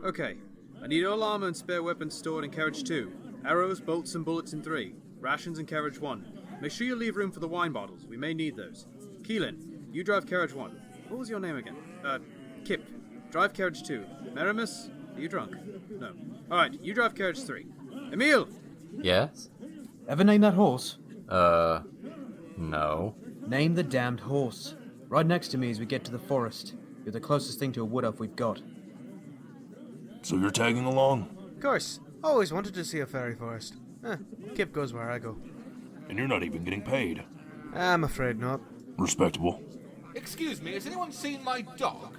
Okay. I need all armor and spare weapons stored in carriage 2. Arrows, bolts, and bullets in 3. Rations in carriage 1. Make sure you leave room for the wine bottles. We may need those. Kellan, you drive carriage 1. What was your name again? Kip. Drive carriage 2. Marimus, are you drunk? No. Alright, you drive carriage 3. Aemil! Yes? Ever name that horse? No. Name the damned horse. Right next to me as we get to the forest. You're the closest thing to a wood elf we've got. So you're tagging along? Of course. Always wanted to see a fairy forest. Kip goes where I go. And you're not even getting paid. I'm afraid not. Respectable. Excuse me, has anyone seen my dog?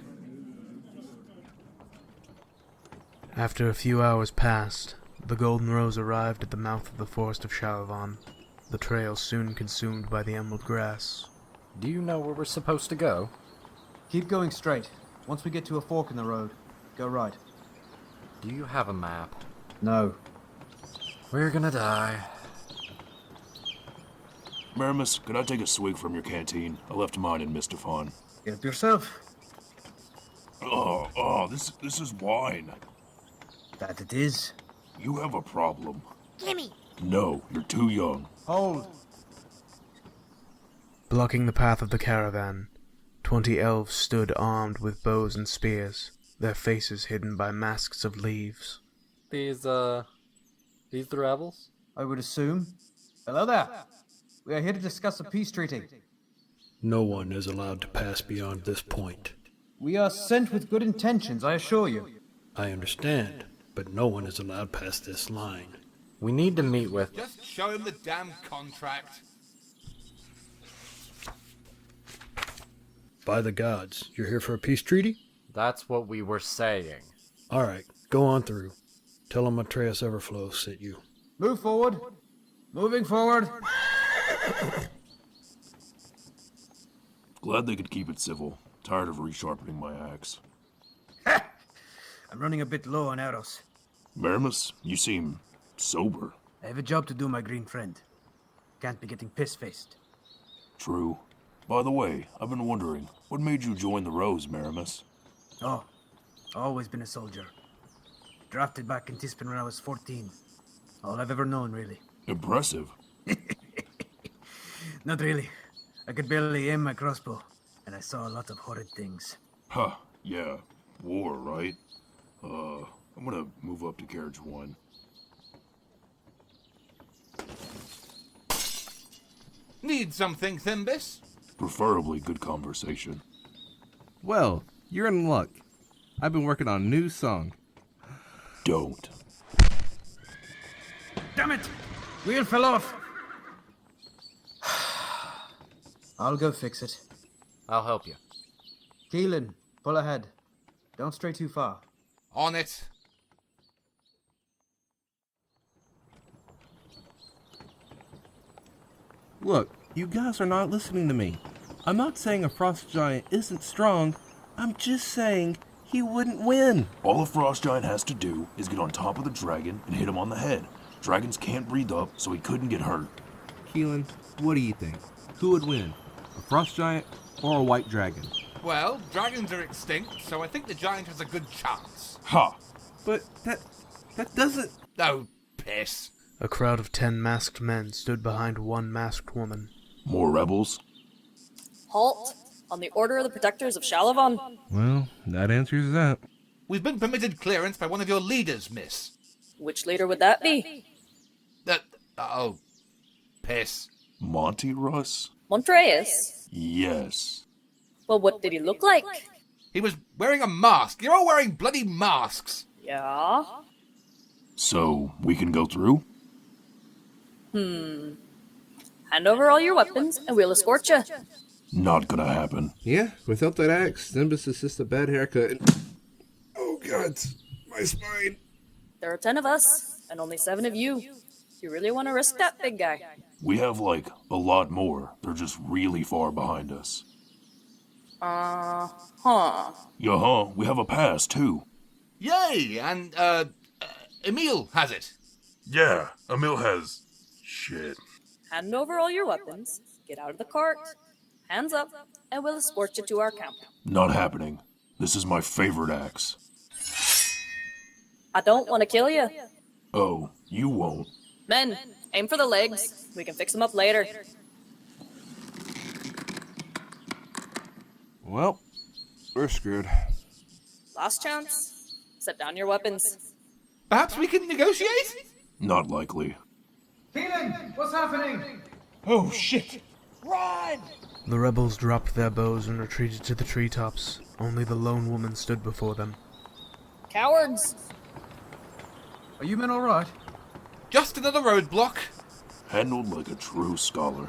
After a few hours passed, the Golden Rose arrived at the mouth of the forest of Shalavan, the trail soon consumed by the emerald grass. Do you know where we're supposed to go? Keep going straight. Once we get to a fork in the road, go right. Do you have a map? No. We're gonna die. Marimus, could I take a swig from your canteen? I left mine in Mistafon. Help yourself. This is wine. That it is. You have a problem. Gimme! No, you're too young. Hold. Blocking the path of the caravan, 20 elves stood armed with bows and spears, their faces hidden by masks of leaves. These the rebels? I would assume. Hello there. We are here to discuss a peace treaty. No one is allowed to pass beyond this point. We are sent with good intentions, I assure you. I understand, but no one is allowed past this line. We need to meet with... Just show him the damn contract. By the gods, you're here for a peace treaty? That's what we were saying. All right, go on through. Tell them Montraeus Everflow sent you. Move forward. Moving forward. Glad they could keep it civil. Tired of resharpening my axe. I'm running a bit low on arrows. Marimus, you seem sober. I have a job to do, my green friend. Can't be getting piss-faced. True. By the way, I've been wondering, what made you join the Rose, Marimus? Oh, always been a soldier. Drafted back in Tispin when I was 14. All I've ever known, really. Impressive. Not really. I could barely aim my crossbow, and I saw a lot of horrid things. Huh, yeah. War, right? I'm gonna move up to carriage 1. Need something, Thimbis? Preferably good conversation. Well, you're in luck. I've been working on a new song. Don't. Damn it! Wheel fell off! I'll go fix it. I'll help you. Kellan, pull ahead. Don't stray too far. On it. Look, you guys are not listening to me. I'm not saying a frost giant isn't strong. I'm just saying he wouldn't win. All a frost giant has to do is get on top of the dragon and hit him on the head. Dragons can't breathe up, so he couldn't get hurt. Keelan, what do you think? Who would win? A frost giant or a white dragon? Well, dragons are extinct, so I think the giant has a good chance. Ha! But that doesn't... Oh, piss. A crowd of 10 masked men stood behind one masked woman. More rebels? Halt! On the order of the protectors of Shalavan. Well, that answers that. We've been permitted clearance by one of your leaders, miss. Which leader would that be? Oh, piss. Monty Russ? Montraeus? Yes. Well, what did he look like? He was wearing a mask. You're all wearing bloody masks. Yeah? So, we can go through? Hand over all your weapons, and we'll escort you. Not gonna happen. Yeah, without that axe, Thimbis is just a bad haircut. And... Oh, God, my spine. There are 10 of us, and only 7 of you. You really want to risk that, big guy? We have, a lot more. They're just really far behind us. Huh. Yeah, we have a pass, too. Yay! And, Aemil has it. Yeah, Aemil has... shit. Hand over all your weapons, get out of the cart, hands up, and we'll escort you to our camp. Not happening. This is my favorite axe. I don't want to kill you. Oh, you won't. Men, aim for the legs. We can fix them up later. Well, we're screwed. Last chance. Set down your weapons. Perhaps we can negotiate? Not likely. Kellan, what's happening? Oh, shit. The rebels dropped their bows and retreated to the treetops. Only the lone woman stood before them. Cowards! Are you men alright? Just another roadblock. Handled like a true scholar.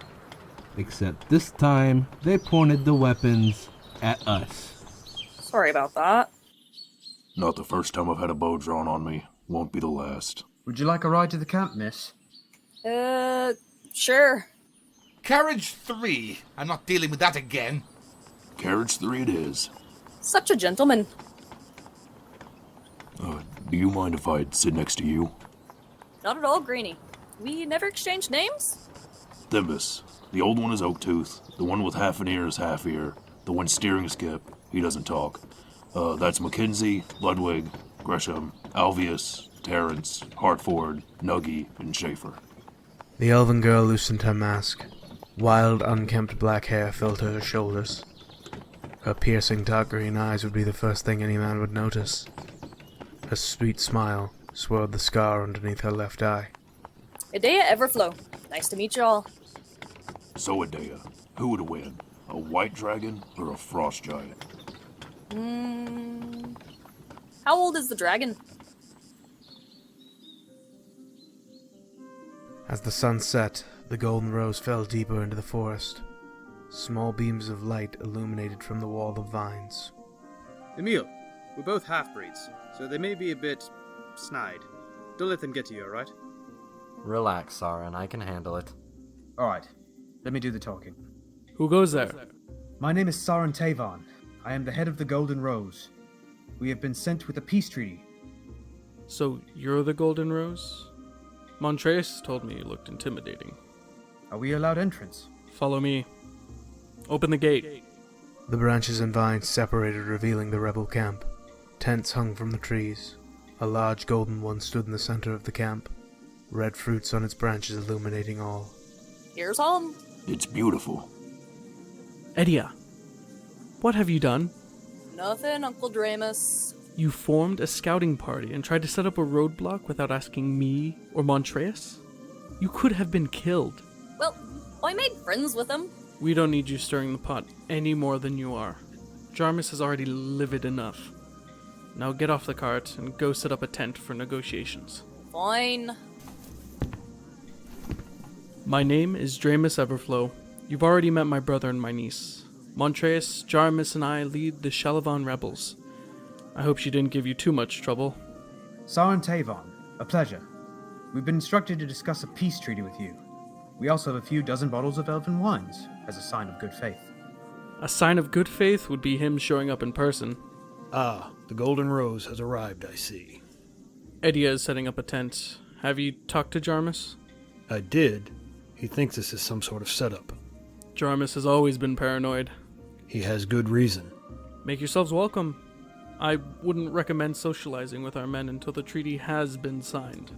Except this time, they pointed the weapons at us. Sorry about that. Not the first time I've had a bow drawn on me. Won't be the last. Would you like a ride to the camp, miss? Sure. Carriage 3. I'm not dealing with that again. Carriage 3 it is. Such a gentleman. Do you mind if I sit next to you? Not at all, Greenie. We never exchanged names? Thimbis. The old one is Oaktooth. The one with half an ear is Half-ear. The one steering skip, he doesn't talk. That's Mackenzie, Ludwig, Gresham, Alvius, Terrence, Hartford, Nuggy, and Schaefer. The elven girl loosened her mask. Wild, unkempt black hair fell to her shoulders. Her piercing dark green eyes would be the first thing any man would notice. Her sweet smile swirled the scar underneath her left eye. Edea Everflow. Nice to meet y'all. So, Edea, who would win? A white dragon or a frost giant? How old is the dragon? As the sun set, the golden rose fell deeper into the forest. Small beams of light illuminated from the wall of vines. Aemil, we're both half-breeds, so they may be a bit snide. Don't let them get to you, alright? Relax, Sarin. I can handle it. Alright, let me do the talking. Who goes there? My name is Sarin Tavon. I am the head of the Golden Rose. We have been sent with a peace treaty. So you're the Golden Rose? Montraeus told me you looked intimidating. Are we allowed entrance? Follow me. Open the gate. The branches and vines separated, revealing the rebel camp. Tents hung from the trees. A large golden one stood in the center of the camp, red fruits on its branches illuminating all. Here's home. It's beautiful. Edea, what have you done? Nothing, Uncle Draemus. You formed a scouting party and tried to set up a roadblock without asking me or Montraeus? You could have been killed. Well, I made friends with him. We don't need you stirring the pot any more than you are. Jarmus has already livid enough. Now get off the cart and go set up a tent for negotiations. Fine. My name is Draemus Everflow. You've already met my brother and my niece. Montraeus, Jarmus, and I lead the Shalavan rebels. I hope she didn't give you too much trouble. Sarin Tavon, a pleasure. We've been instructed to discuss a peace treaty with you. We also have a few dozen bottles of elven wines, as a sign of good faith. A sign of good faith would be him showing up in person. Ah, the Golden Rose has arrived, I see. Edea is setting up a tent. Have you talked to Jarmus? I did. He thinks this is some sort of setup. Jarmus has always been paranoid. He has good reason. Make yourselves welcome. I wouldn't recommend socializing with our men until the treaty has been signed.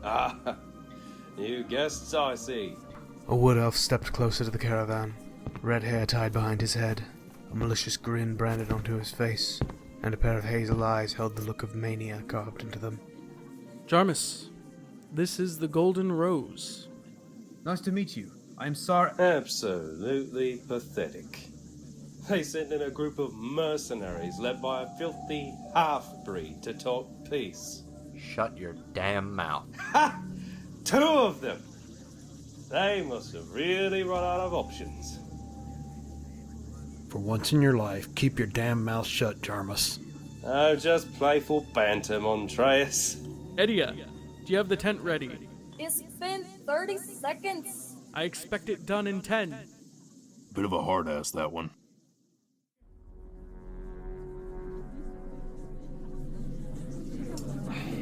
Ah, new guests, I see. A wood elf stepped closer to the caravan, red hair tied behind his head, a malicious grin branded onto his face, and a pair of hazel eyes held the look of mania carved into them. Jarmus, this is the Golden Rose. Nice to meet you. I'm sorry. Absolutely pathetic. They sent in a group of mercenaries led by a filthy half-breed to talk peace. Shut your damn mouth. Ha! 2 of them! They must have really run out of options. For once in your life, keep your damn mouth shut, Jarmus. Oh, just playful banter, Montraeus. Edea, do you have the tent ready? It's been 30 seconds. I expect it done in 10. Bit of a hard ass, that one.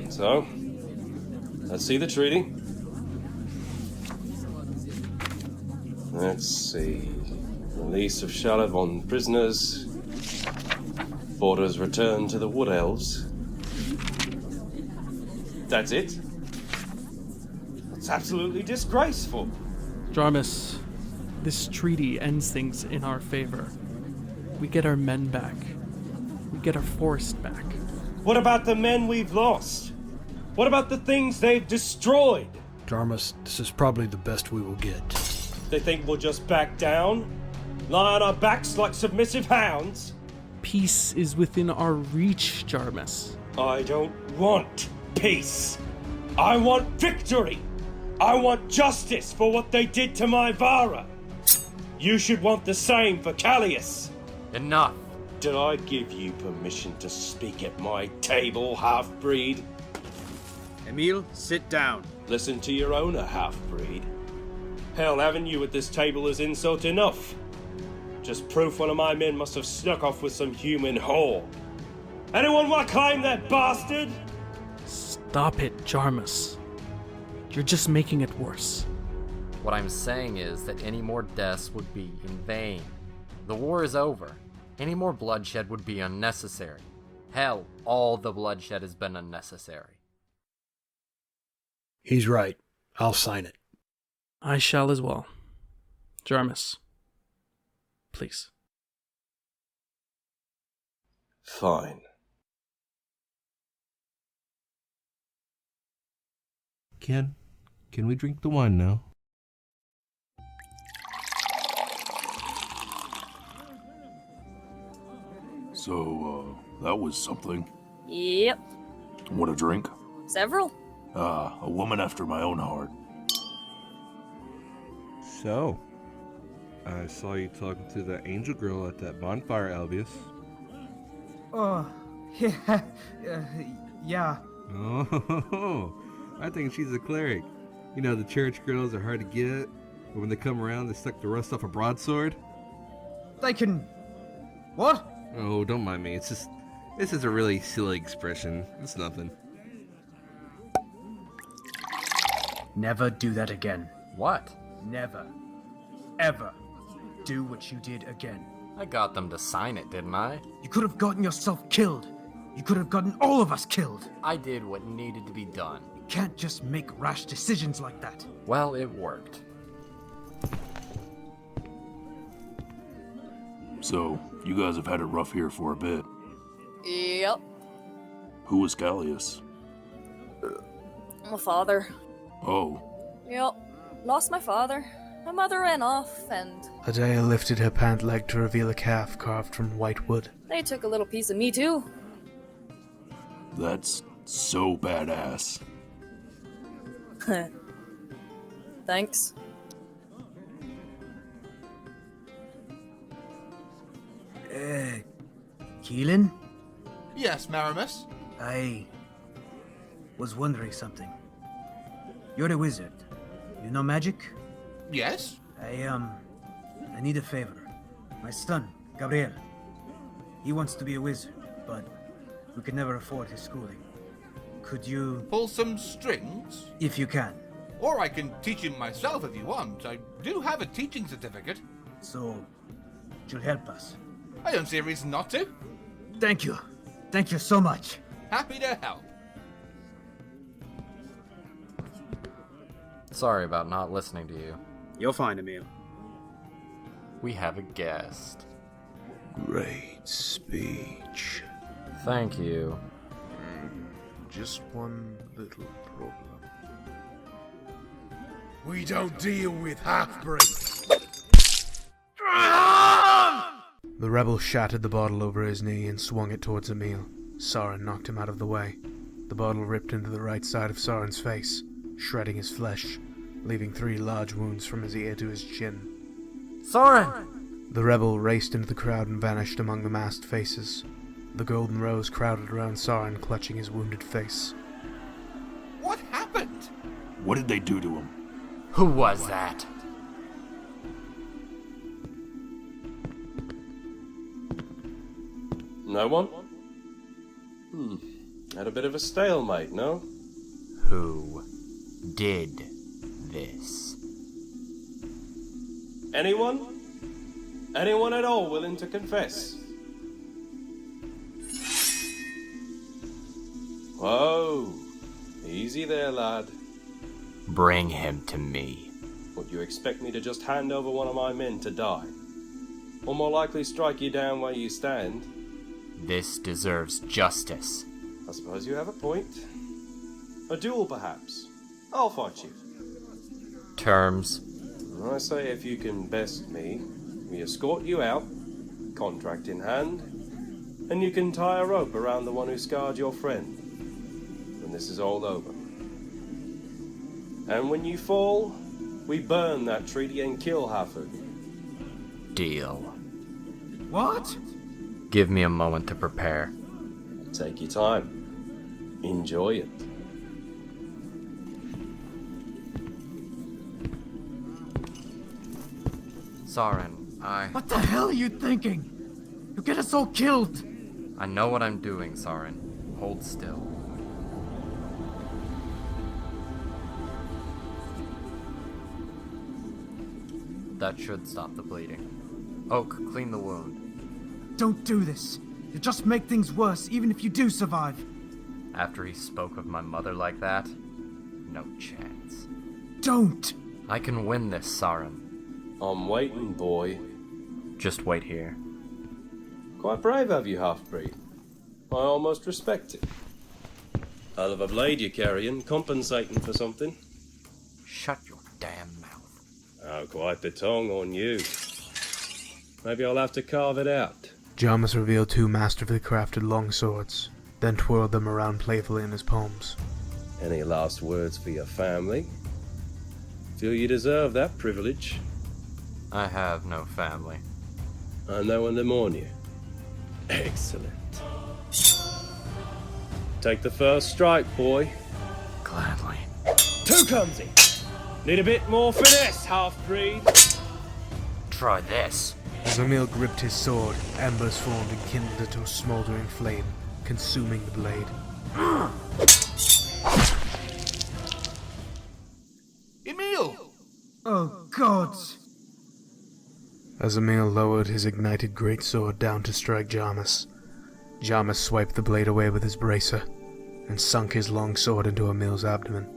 So, let's see the treaty. Let's see. Release of Shalavan prisoners. Borders returned to the Wood Elves. That's it? That's absolutely disgraceful. Jarmus, this treaty ends things in our favor. We get our men back. We get our forest back. What about the men we've lost? What about the things they've destroyed? Jarmus, this is probably the best we will get. They think we'll just back down? Lie on our backs like submissive hounds? Peace is within our reach, Jarmus. I don't want peace. I want victory. I want justice for what they did to my Vara. You should want the same for Callius. Enough. Did I give you permission to speak at my table, half-breed? Aemil, sit down. Listen to your owner, half-breed. Hell, having you at this table is insult enough. Just proof one of my men must have snuck off with some human whore. Anyone want to claim that bastard? Stop it, Jarmus. You're just making it worse. What I'm saying is that any more deaths would be in vain. The war is over. Any more bloodshed would be unnecessary. Hell, all the bloodshed has been unnecessary. He's right. I'll sign it. I shall as well. Jarmus, please. Fine. Can we drink the wine now? So, that was something. Yep. Want a drink? Several. A woman after my own heart. So, I saw you talking to the angel girl at that bonfire, Albius. Oh, yeah. Yeah. Oh, I think she's a cleric. You know, the church girls are hard to get, but when they come around, they suck the rust off a broadsword. They can... What? Oh, don't mind me. This is a really silly expression. It's nothing. Never do that again. What? Never. Ever. Do what you did again. I got them to sign it, didn't I? You could have gotten yourself killed. You could have gotten all of us killed. I did what needed to be done. You can't just make rash decisions like that. Well, it worked. So, you guys have had it rough here for a bit. Yep. Who was Callius? My father. Oh. Yep. Lost my father. My mother ran off, and Edea lifted her pant leg to reveal a calf carved from white wood. they took a little piece of me too. That's so badass. Thanks. Keelan? Yes, Marimus? I was wondering something. You're a wizard. You know magic? Yes? I need a favor. My son, Gabriel. He wants to be a wizard, but we could never afford his schooling. Could you... Pull some strings? If you can. Or I can teach him myself if you want. I do have a teaching certificate. So, you'll help us. I don't see a reason not to. Thank you. Thank you so much. Happy to help. Sorry about not listening to you. You're fine, Aemil. We have a guest. Great speech. Thank you. Just one little problem. We don't deal with half-breeds. The rebel shattered the bottle over his knee and swung it towards Aemil. Sarin knocked him out of the way. The bottle ripped into the right side of Sarin's face, shredding his flesh, leaving 3 large wounds from his ear to his chin. Sarin! The rebel raced into the crowd and vanished among the masked faces. The Golden Rose crowded around Sarin, clutching his wounded face. What happened? What did they do to him? Who was that? No one? Had a bit of a stalemate, no? Who did this? Anyone? Anyone at all willing to confess? Oh, Easy there, lad. Bring him to me. Would you expect me to just hand over one of my men to die? Or more likely strike you down where you stand? This deserves justice. I suppose you have a point. A duel, perhaps. I'll fight you. Terms? I say if you can best me, we escort you out, contract in hand, and you can tie a rope around the one who scarred your friend when this is all over. And when you fall, we burn that treaty and kill Half-ear. Deal. What? Give me a moment to prepare. Take your time. Enjoy it. Sarin, What the hell are you thinking? You'll get us all killed! I know what I'm doing, Sarin. Hold still. That should stop the bleeding. Oak, clean the wound. Don't do this. You'll just make things worse, even if you do survive. After he spoke of my mother like that, no chance. Don't! I can win this, Sarin. I'm waiting, boy. Just wait here. Quite brave of you, half-breed. I almost respect it. Hell of a blade you're carrying, compensating for something. Shut your damn mouth. Oh, quite the tongue on you. Maybe I'll have to carve it out. Jarmus revealed 2 masterfully crafted longswords, then twirled them around playfully in his palms. Any last words for your family? Feel you deserve that privilege. I have no family. I'm no one to mourn you. Excellent. Take the first strike, boy. Gladly. Too clumsy. Need a bit more finesse, half-breed. Try this. As Aemil gripped his sword, embers formed and kindled into a smoldering flame, consuming the blade. Aemil! Oh, God! As Aemil lowered his ignited greatsword down to strike Jarmus, Jarmus swiped the blade away with his bracer, and sunk his long sword into Aemil's abdomen.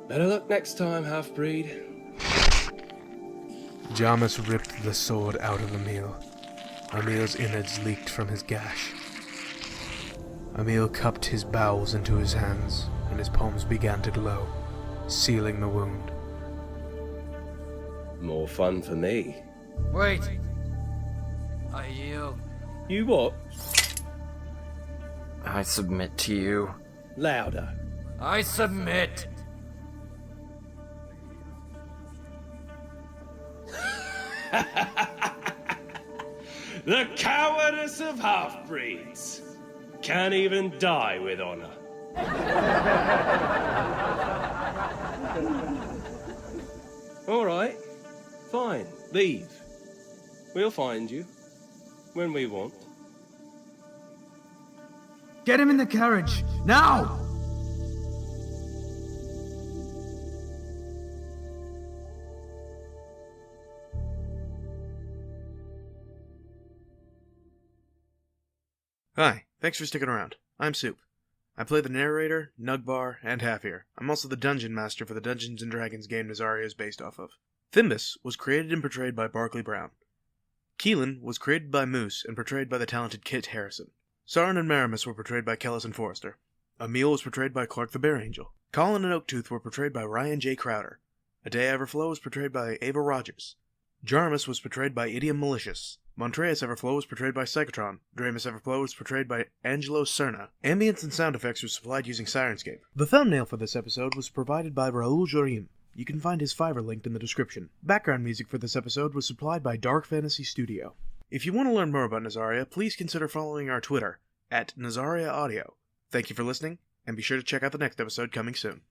Better luck next time, half-breed. Jarmus ripped the sword out of Aemil. Aemil's innards leaked from his gash. Aemil cupped his bowels into his hands, and his palms began to glow, sealing the wound. More fun for me. Wait! I yield. You what? I submit to you. Louder. I submit! The cowardice of half-breeds. Can't even die with honor. All right. Fine. Leave. We'll find you. When we want. Get him in the carriage! Now! Hi, thanks for sticking around. I'm Soup. I play the Narrator, Nugbar and Half-ear. I'm also the Dungeon Master for the Dungeons & Dragons game Nazaria is based off of. Thimbis was created and portrayed by Barkley Brown. Kellan was created by Moose and portrayed by the talented Kit Harrison. Sarin and Marimus were portrayed by Kellison and Forrester. Aemil was portrayed by Clark the Bear Angel. Colin and Oaktooth were portrayed by Ryan J. Crowder. Edea Everflow was portrayed by Ava Rogers. Jarmus was portrayed by Idiom Malicious. Montraeus Everflow was portrayed by Cykotron. Draemus Everflow was portrayed by Angelo Cerna. Ambience and sound effects were supplied using Syrinscape. The thumbnail for this episode was provided by Raul Jorim. You can find his Fiverr linked in the description. Background music for this episode was supplied by Dark Fantasy Studio. If you want to learn more about Nazaria, please consider following our Twitter, @Nazaria Audio. Thank you for listening, and be sure to check out the next episode coming soon.